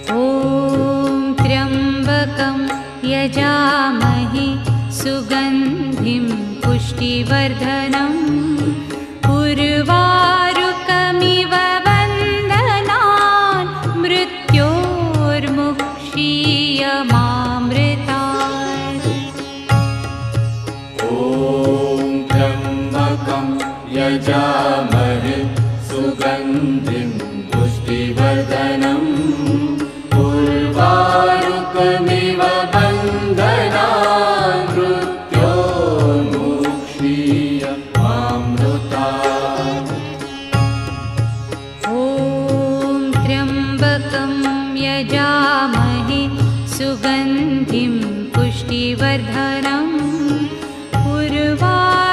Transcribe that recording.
ॐ त्र्यम्बकं यजामहे सुगन्धिं पुष्टिवर्धनम् उर्वारुकमिव बन्धनान् मृत्योर्मुक्षीयमामृतात्। ॐ त्र्यम्बकं यजामहे सुगन्धिं पुष्टिवर्धनम् उर्वारुकमिव बन्धनान् मृत्योर्मुक्षीयमामृतात्। ॐ त्र्यम्बकं यजामहे सुगन्धिं पुष्टिवर्धनम् उर्वारुकमिव